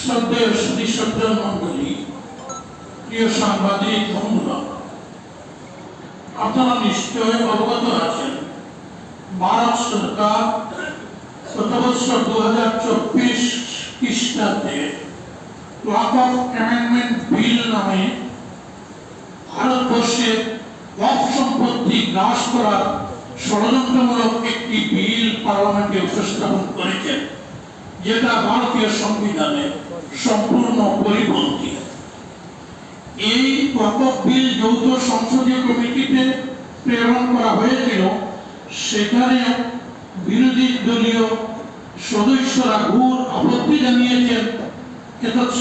শ্রদ্ধেয় সুধীশ্বর মন্ডলী, প্রিয় সাংবাদিক বন্ধুরা, আপনারা নিশ্চয় অবগত আছেন ভারত সরকার গত বছর 2024 খ্রিস্টাব্দে ওয়াকফ অ্যামেন্ডমেন্ট বিল নামে ভারতবর্ষে ওয়াকফ সম্পত্তি গ্রাস করার ষড়যন্ত্রমূলক একটি বিল পার্লামেন্টে উপস্থাপন করেছেন, যেটা ভারতীয় সংবিধানে সম্পূর্ণ পরিপন্থী। এই ওয়াকফ বিল যৌথ সংসদীয় কমিটিতে প্রেরণ করা হয়েছিল, সেখানে বিরোধী দলীয় সদস্যরা ঘোর আপত্তি জানিয়েছেন।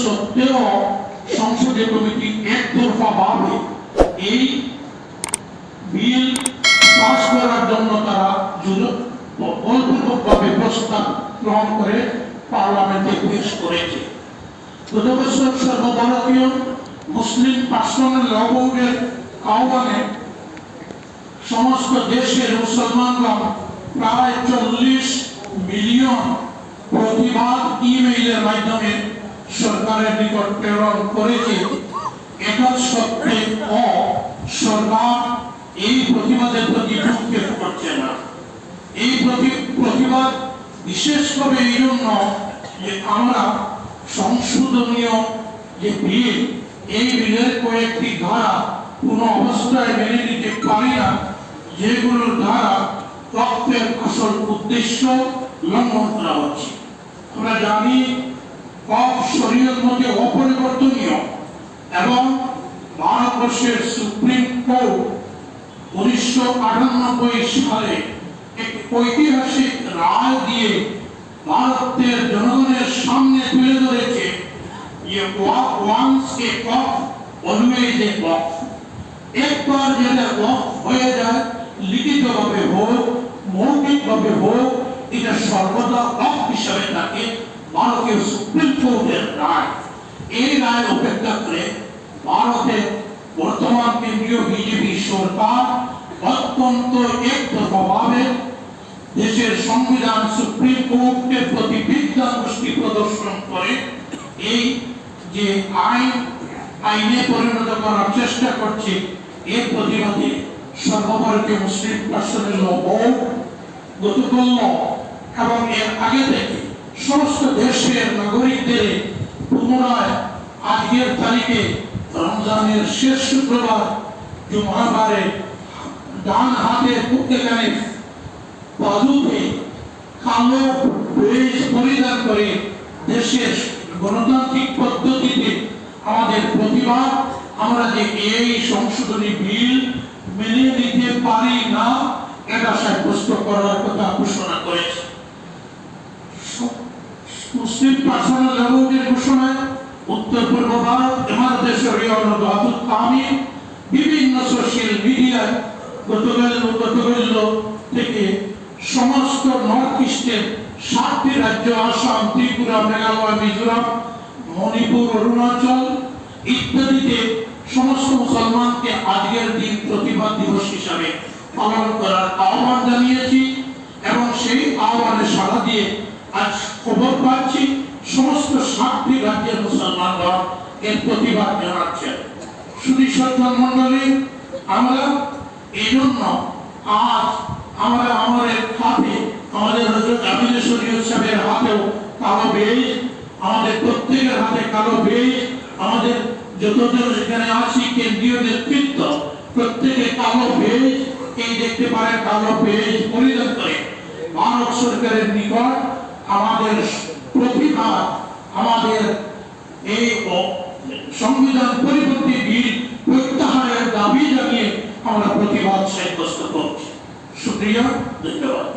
সত্ত্বেও সংসদীয় কমিটি একতরফাভাবে এই বিল পাস করার জন্য তারা বলপূর্বকভাবে প্রস্তাব গ্রহণ করে পার্লামেন্টে পেশ করেছে। গত বছর সর্বভারতীয় মুসলিম পার্সোনাল ল বোর্ডের আহ্বানে সমস্ত দেশের মুসলমানরা প্রায় 40 মিলিয়ন প্রতিবাদ ইমেইলের মাধ্যমে সরকারের নিকট প্রেরণ করেছে। এটা সত্ত্বেও সরকার এই প্রতিবাদের প্রতি ভ্রুক্ষেপ করছে না। এই প্রতিবাদ বিশেষ করে এই জন্য যে আমরা সংশোধনীয় যে বিল, এই বিলের কয়েকটি ধারা কোনো অবস্থায় মেনে নিতে পারি না, যেগুলোর দ্বারা ওয়াকফের আসল উদ্দেশ্য লঙ্ঘন করা হচ্ছে। আমরা জানি ওয়াকফ শরীয়ত মতে অপরিবর্তনীয় এবং ভারতবর্ষের সুপ্রিম কোর্ট 1998 সালে এক ঐতিহাসিক রায় দিয়ে ভারতের জনগণের সামনে তুলে ধরেছে যে once a Waqf always a ওয়াকফ। একবার যেটা ওয়াকফ হয়ে যায়, লিখিতভাবে হোক মৌখিকভাবে হোক, এটা সর্বদা ওয়াকফ হিসাবে থাকে। ভারতীয় সুপ্রিম কোর্টের রায়, এই রায় উপেক্ষা করে ভারতের বর্তমান কেন্দ্রীয় বিজেপি সরকার অত্যন্ত একতরফাভাবে দেশের সংবিধান সুপ্রিম কোর্টের প্রতি বিদ্যান গোষ্ঠী প্রদর্শন করে এই যে আইনে পরিণত করার চেষ্টা করছে। এর প্রতিবাদে সর্বভারতীয় মুসলিম পার্সোনাল ল বোর্ড গতকাল এবং এর আগে থেকে সমস্ত দেশের নাগরিকদের পুনরায় আজকের তারিখে রমজানের শেষ শুক্রবার জুমাবারে ডান হাতে এখানে বাজুতে কালো বেশ পরিধান করে দেশের গণতান্ত্রিক পদ্ধতিতে আমাদের প্রতিবাদ, আমরা যে এই সংশোধনী বিল মেনে নিতে পারি না, এটা সাব্যস্ত করার কথা ঘোষণা করেছে। মুসলিম পার্সোনাল ল বোর্ডের ঘোষণায় উত্তর পূর্ব ভারত ইমারতে শরিয়া ও নদাতুল কামিল বিভিন্ন সোশ্যাল মিডিয়ায় গতকাল থেকে সমস্ত নর্থ ইস্টের 7টি রাজ্য আসাম, ত্রিপুরা, মেঘালয়, মিজোরাম, মণিপুর, অরুণাচল ইত্যাদিতে সমস্ত মুসলমানকে আজকের দিন প্রতিবাদ দিবস হিসাবে পালন করার আহ্বান জানিয়েছি এবং সেই আহ্বানে সাড়া দিয়ে আজ খবর পাচ্ছি সমস্ত 7টি রাজ্যের মুসলমানরা এর প্রতিবাদ জানাচ্ছেন। সুধীশ্বর মন্ডলী, আমরা এই জন্য আজ আমরা আমাদের হাতে, আমাদের হযরত আমিরে শরীয়ত সাহেবের হাতেও কালো বেজ, আমাদের প্রত্যেকের হাতে কালো বেজ, আমাদের যতজন এখানে আছি কেন্দ্রীয় নেতৃত্ব প্রত্যেকে কালো বেজ, এই দেখতে পারেন কালো বেজ পরিধান করে ভারত সরকারের নিকট আমাদের প্রতিবাদ, আমাদের এই সংবিধান পরিবর্তী বিল প্রত্যাহারের দাবি জানিয়ে আমরা প্রতিবাদ সাব্যস্ত করছি। শুকরিয়া, ধন্যবাদ।